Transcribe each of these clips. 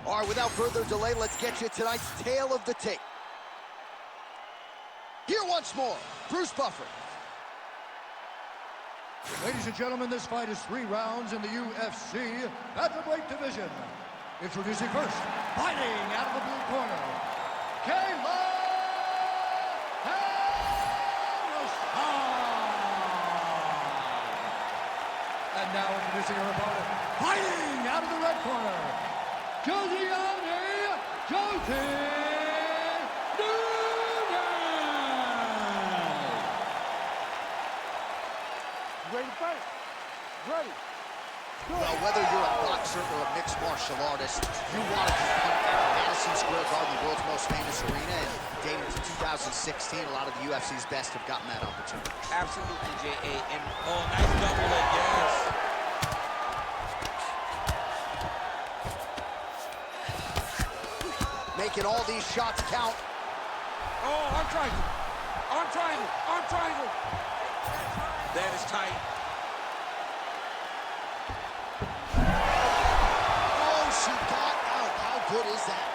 All right, without further delay, let's get you tonight's tale of the tape. Here once more, Bruce Buffer. Ladies and gentlemen, this fight is 3 rounds in the UFC Featherweight division. Introducing first, fighting out of the blue corner, Kayla. And now introducing her opponent, fighting out of the red corner, Josiane, Nunes. Ready to fight? Ready. Well, whether you're a boxer or a mixed martial artist, you want to compete at Madison Square Garden, the world's most famous arena, and dating to 2016, a lot of the UFC's best have gotten that opportunity. Absolutely, J.A. And, oh, nice double leg, yes. Making all these shots count. Oh, arm triangle. Arm triangle. Arm triangle. That is tight. Oh, she got out. How good is that?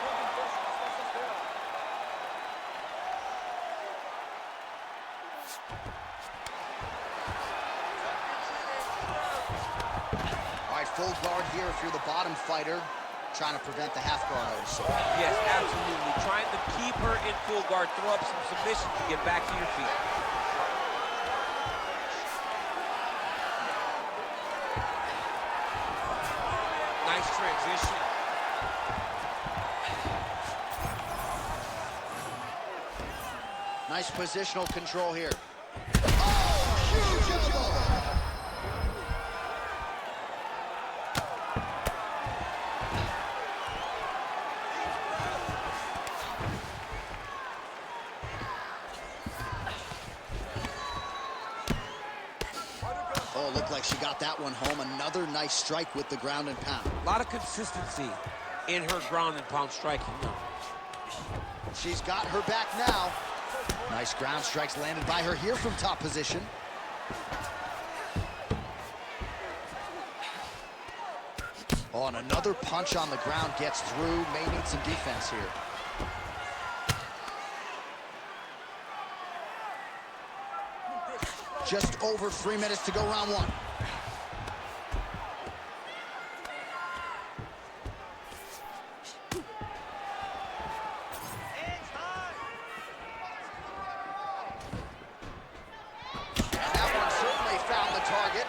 All right, full guard here if you're the bottom fighter, trying to prevent the half guard, I would say. Yes, absolutely. Trying to keep her in full guard, throw up some submissions to get back to your feet. Nice transition. Nice positional control here. Oh, huge elbow! Oh, looked like she got that one home. Another nice strike with the ground and pound. A lot of consistency in her ground and pound striking now. She's got her back now. Nice ground strikes landed by her here from top position. Oh, and another punch on the ground gets through. May need some defense here. Just over 3 minutes to go, round 1. That one certainly found the target.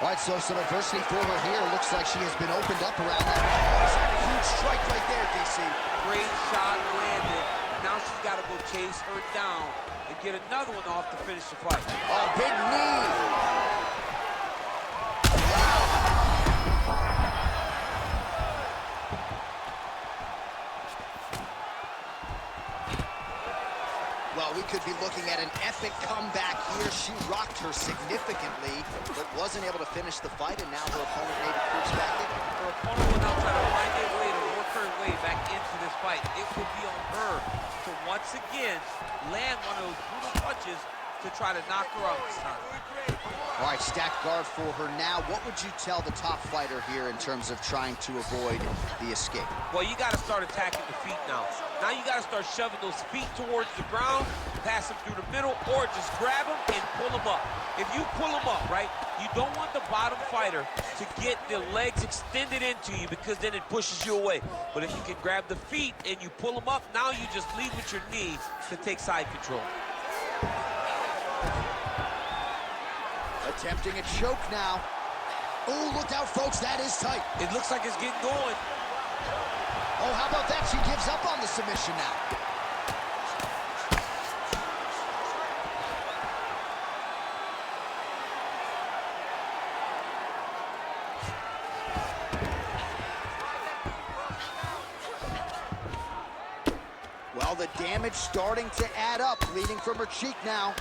All right, so some adversity for her here. Looks like she has been opened up around that. Oh, is that a huge strike right there, DC? Great shot landed. Now she's got to go chase her down and get another one off to finish the fight. Oh, big knee. Well, we could be looking at an epic comeback here. She rocked her significantly, but wasn't able to finish the fight, and now her opponent maybe creeps back in. Her opponent will now try to find a way to work her way back into this fight. It will be on her to once again land one of those brutal punches to try to knock her out this time. All right, stacked guard for her now. What would you tell the top fighter here in terms of trying to avoid the escape? Well, you got to start attacking the feet now. Now you got to start shoving those feet towards the ground, pass them through the middle, or just grab them and pull them up. If you pull them up, right, you don't want the bottom fighter to get the legs extended into you because then it pushes you away. But if you can grab the feet and you pull them up, now you just lead with your knee to take side control. Attempting a choke now. Oh, look out, folks, that is tight. It looks like it's getting going. Oh, how about that? She gives up on the submission now. Well, the damage starting to add up, bleeding from her cheek now.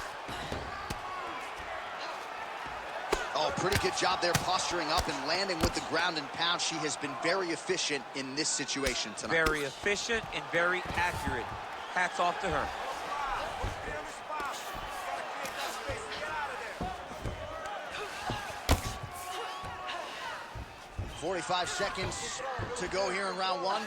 Oh, pretty good job there posturing up and landing with the ground and pound. She has been very efficient in this situation tonight. Very efficient and very accurate. Hats off to her. 45 seconds to go here in round one.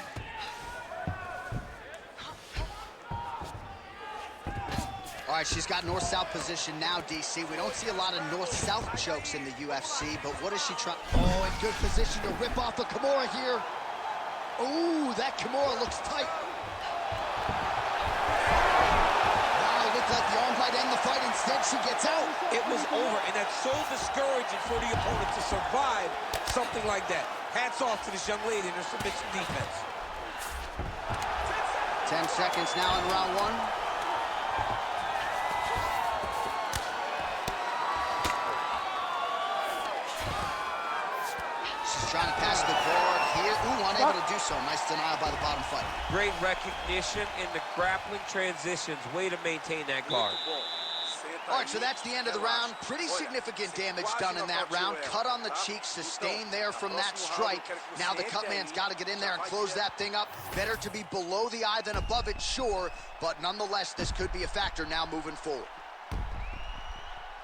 All right, she's got north-south position now, DC. We don't see a lot of north-south chokes in the UFC, but what is she trying? Oh, in good position to rip off a Kimura here. Ooh, that Kimura looks tight. Wow, it looked like the arm might end the fight. Instead, she gets out. It was over, and that's so discouraging for the opponent to survive something like that. Hats off to this young lady and her submission defense. 10 seconds now in round one. Trying to pass the guard here. Ooh, unable to do so. Nice denial by the bottom fighter. Great recognition in the grappling transitions. Way to maintain that guard. All right, so that's the end of the round. Pretty significant damage done in that round. Cut on the cheek, sustained there from that strike. Now the cut man's got to get in there and close that thing up. Better to be below the eye than above it, sure. But nonetheless, this could be a factor now moving forward.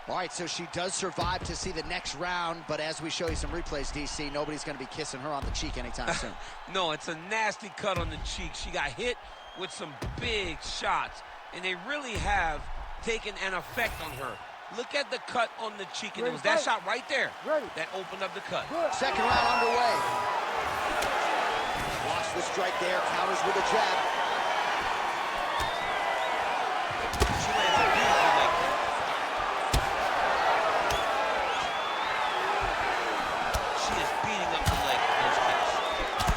All right, so she does survive to see the next round, but as we show you some replays, DC, nobody's going to be kissing her on the cheek anytime soon. No, it's a nasty cut on the cheek. She got hit with some big shots, and they really have taken an effect on her. Look at the cut on the cheek, and it was that shot right there that opened up the cut. Second round underway. Watch the strike there, counters with a jab. She lands a beautiful leg kick. She is beating up the leg with those kicks.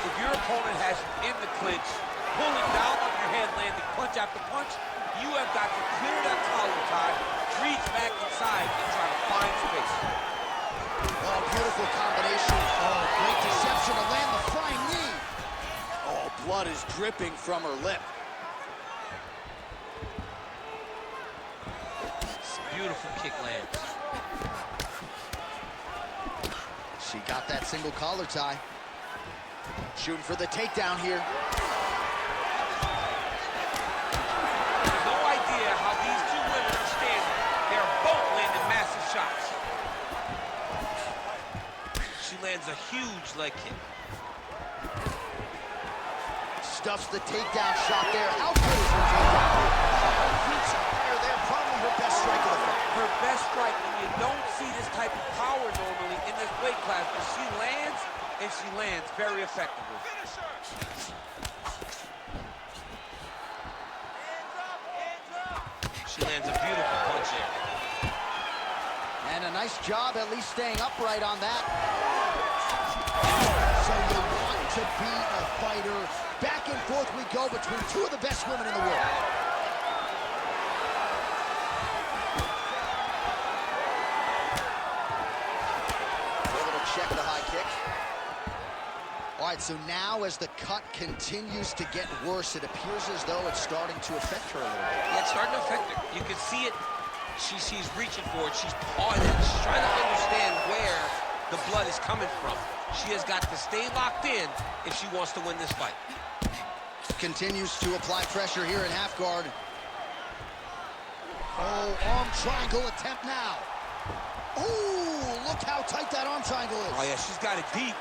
If your opponent has you in the clinch, pulling down on your head, landing punch after punch, you have got to clear that collar tie, reach back inside, and try to find space. Oh, beautiful combination. Oh, great deception to land the flying knee. Oh, blood is dripping from her lip. Beautiful kick lands. She got that single collar tie. Shooting for the takedown here. No idea how these two women are standing. They're both landing massive shots. She lands a huge leg kick. Stuffs the takedown shot there. How good is her takedown? Feet fire there, probably her best strike of the fight. Her best strike, and you don't see this type of power normally in this weight class, but she lands, and she lands very effectively. She lands a beautiful punch here. And a nice job at least staying upright on that. So you want to be a fighter. Back and forth we go between two of the best women in the world. Able to check the high kick. All right, so now as the cut continues to get worse, it appears as though it's starting to affect her a little bit. Yeah, it's starting to affect her. You can see it. She's reaching for it. She's pawing it. She's trying to understand where the blood is coming from. She has got to stay locked in if she wants to win this fight. Continues to apply pressure here in half guard. Oh, arm triangle attempt now. Oh, look how tight that arm triangle is. Oh, yeah, she's got it deep.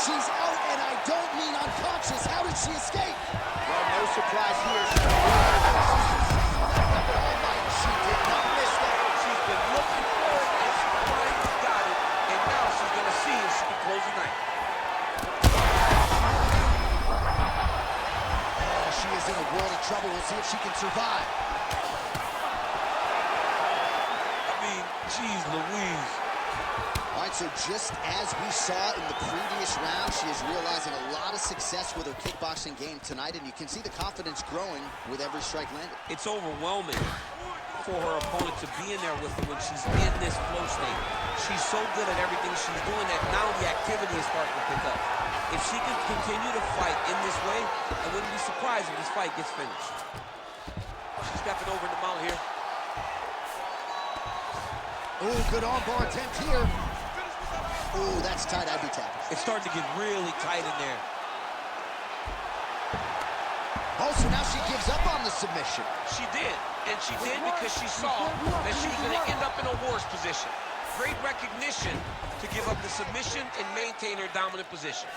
She's out, and I don't mean unconscious. How did she escape? Well, no surprise here. She did not miss that. She's been looking for it, and she finally got it. And now she's going to see if she can close the night. Oh, she is in a world of trouble. We'll see if she can survive. I mean, geez Louise. All right, so just as we saw in the previous round, she is realizing a lot of success with her kickboxing game tonight, and you can see the confidence growing with every strike landed. It's overwhelming for her opponent to be in there with her when she's in this flow state. She's so good at everything she's doing that now the activity is starting to pick up. If she can continue to fight in this way, I wouldn't be surprised if this fight gets finished. She's stepping over the mount here. Oh, good armbar attempt here. Oh, that's tight. I'd be tapped. It's starting to get really tight in there. Oh, so now she gives up on the submission. She did, and she did because she saw that she was going to end up in a worse position. Great recognition to give up the submission and maintain her dominant position.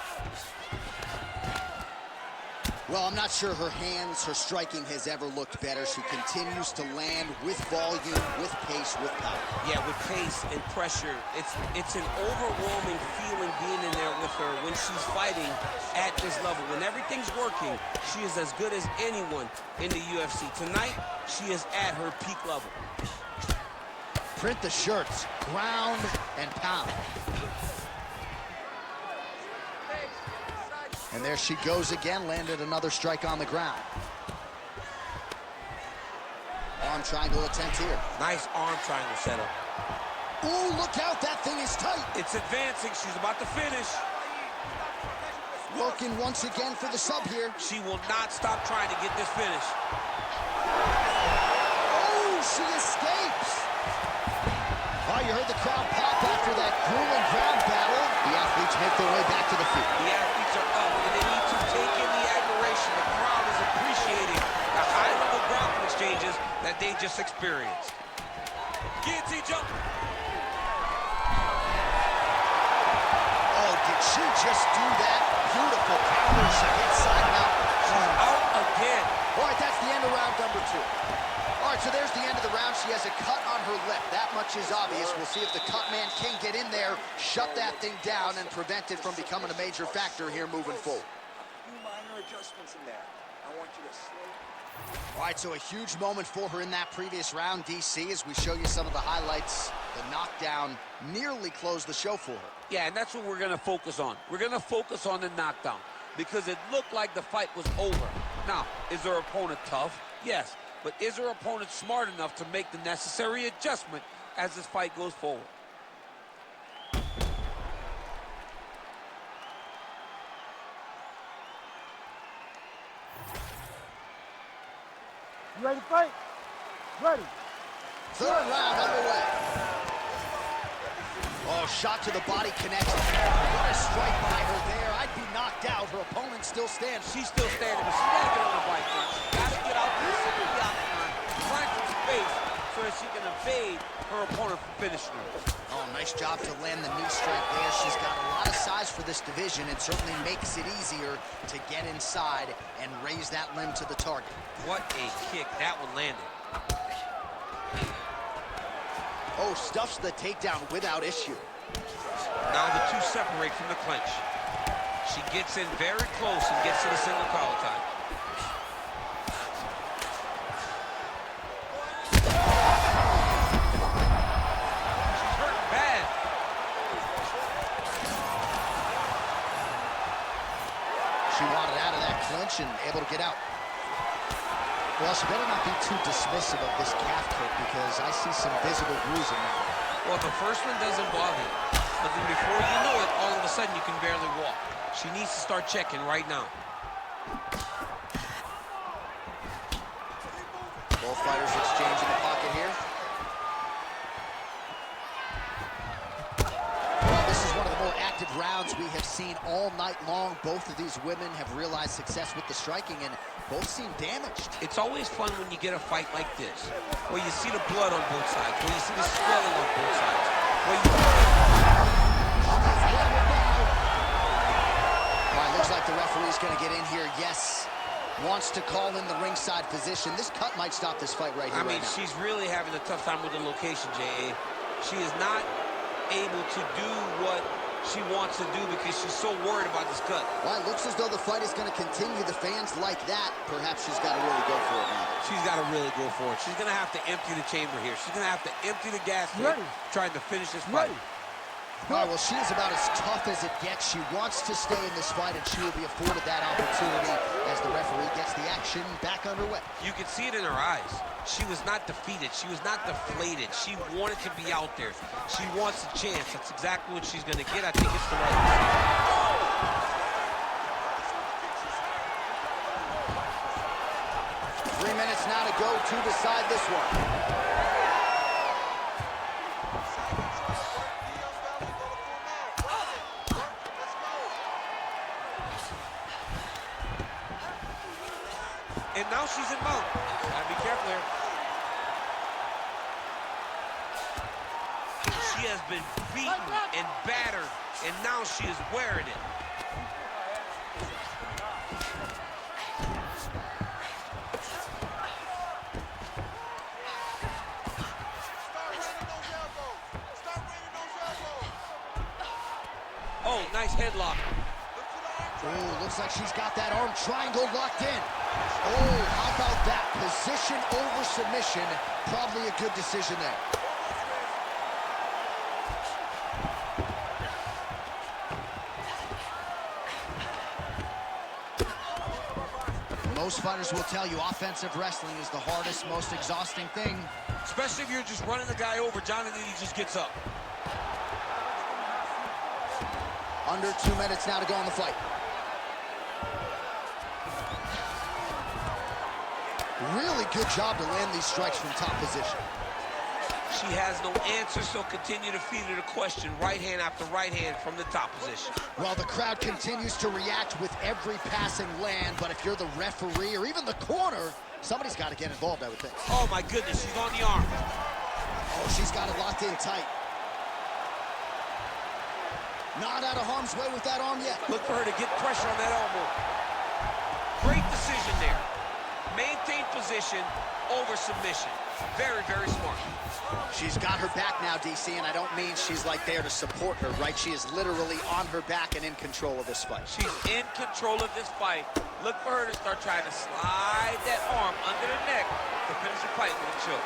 Well, I'm not sure her hands, her striking has ever looked better. She continues to land with volume, with pace, with power. Yeah, with pace and pressure. It's an overwhelming feeling being in there with her when she's fighting at this level. When everything's working, she is as good as anyone in the UFC. Tonight, she is at her peak level. Print the shirts, ground and pound. And there she goes again, landed another strike on the ground. Arm triangle attempt here. Nice arm triangle setup. Ooh, look out, that thing is tight. It's advancing, she's about to finish. Working once again for the sub here. She will not stop trying to get this finish. Oh, she escapes. Oh, you heard the crowd pop after that grueling ground battle. The athletes make their way back to the feet. The athletes are up, and they need to take in the admiration. The crowd is appreciating the high-level ground exchanges that they just experienced. Guillotine jump. Oh, did she just do that? Beautiful counter. She gets side mount. She's out again. All right, that's the end of round number 2. All right, so there's the end of the round. She has a cut on her lip. That much is obvious. We'll see if the cut man can get in there, shut that thing down, and prevent it from becoming a major factor here moving forward. A few minor adjustments in there. I want you to slow. All right, so a huge moment for her in that previous round, DC, as we show you some of the highlights. The knockdown nearly closed the show for her. Yeah, and that's what we're going to focus on. We're going to focus on the knockdown because it looked like the fight was over. Now, is her opponent tough? Yes. But is her opponent smart enough to make the necessary adjustment as this fight goes forward? You ready to fight? Ready. Third round underway. Oh, shot to the body connects. What a strike by her there. I'd be knocked out. Her opponent still stands. She's still standing, but she's got to get on the bike front. She's got to get out there, sit in the octagon, find some space so that she can evade her opponent from finishing her. Oh, nice job to land the knee strike there. She's got a lot of size for this division. It certainly makes it easier to get inside and raise that limb to the target. What a kick. That one landed. Oh, stuffs the takedown without issue. Now the two separate from the clinch. She gets in very close and gets to the single collar tie. She's hurt bad. She wanted out of that clinch and able to get out. Well, she better not be too dismissive of this calf kick because I see some visible bruising now. Well, the first one doesn't bother you. But then before you know it, all of a sudden you can barely walk. She needs to start checking right now. Both fighters exchange in the pocket here. Well, this is one of the more active rounds we have seen all night long. Both of these women have realized success with the striking and both seem damaged. It's always fun when you get a fight like this, where you see the blood on both sides, where you see the swelling on both sides, where you... All right, looks like the referee's going to get in here. Yes, wants to call in the ringside physician. This cut might stop this fight right here. I mean, she's really having a tough time with the location, J.A. She is not able to do what she wants to do because she's so worried about this cut. Well, it looks as though the fight is going to continue. The fans like that. Perhaps she's got to really go for it now. She's got to really go for it. She's going to have to empty the chamber here. She's going to have to empty the gas tank trying to finish this fight. All right, well, she is about as tough as it gets. She wants to stay in this fight, and she will be afforded that opportunity as the referee gets the action back underway. You can see it in her eyes. She was not defeated. She was not deflated. She wanted to be out there. She wants a chance. That's exactly what she's going to get. I think it's the right decision. 3 minutes now to go to decide this one. And now she's in mount. Gotta be careful here. She has been beaten and battered, and now she is wearing it. Oh, nice headlock. Oh, looks like she's got that arm triangle locked in. Oh, how about that? Position over submission. Probably a good decision there. Most fighters will tell you offensive wrestling is the hardest, most exhausting thing. Especially if you're just running the guy over, Johnny, then he just gets up. Under 2 minutes now to go in the fight. Really good job to land these strikes from top position. She has no answer, so continue to feed her the question, right hand after right hand from the top position. Well, the crowd continues to react with every passing land, but if you're the referee or even the corner, somebody's got to get involved, I would think. Oh, my goodness, she's on the arm. Oh, she's got it locked in tight. Not out of harm's way with that arm yet. Look for her to get pressure on that elbow. Great decision there. Maintain position over submission. Very, very smart. She's got her back now, DC, and I don't mean she's like there to support her, right? She is literally on her back and in control of this fight. She's in control of this fight. Look for her to start trying to slide that arm under the neck to finish the fight with a choke.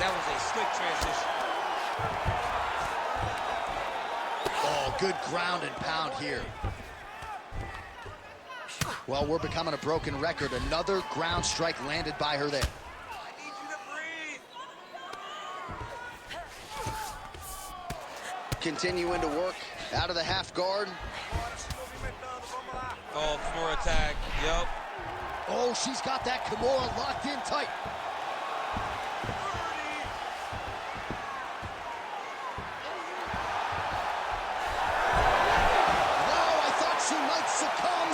That was a slick transition. Oh, good ground and pound here. Well, we're becoming a broken record. Another ground strike landed by her there. I need you to breathe. Continuing to work out of the half guard. Oh, floor attack. Yep. Oh, she's got that Kimura locked in tight.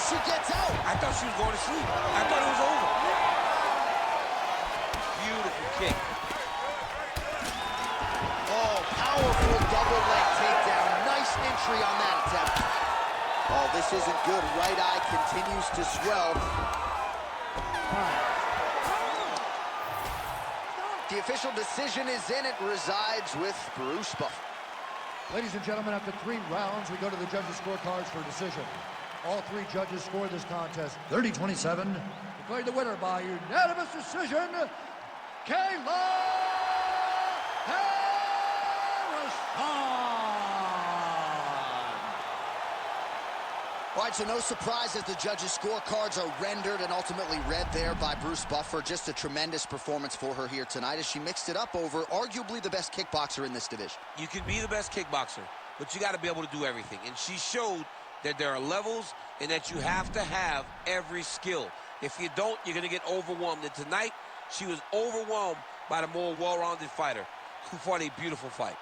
She gets out. I thought she was going to sleep. I thought it was over. Beautiful kick. Oh, powerful double leg takedown. Nice entry on that attempt. Oh, this isn't good. Right eye continues to swell. The official decision is in. It resides with Bruce Buffer. Ladies and gentlemen, after 3 rounds, we go to the judges' scorecards for a decision. All 3 judges scored this contest 30-27. Declared the winner by unanimous decision, Kayla Harrison. All right, so no surprise as the judges' scorecards are rendered and ultimately read there by Bruce Buffer. Just a tremendous performance for her here tonight as she mixed it up over arguably the best kickboxer in this division. You can be the best kickboxer, but you got to be able to do everything. And she showed that there are levels and that you have to have every skill. If you don't, you're going to get overwhelmed. And tonight, she was overwhelmed by the more well-rounded fighter who fought a beautiful fight.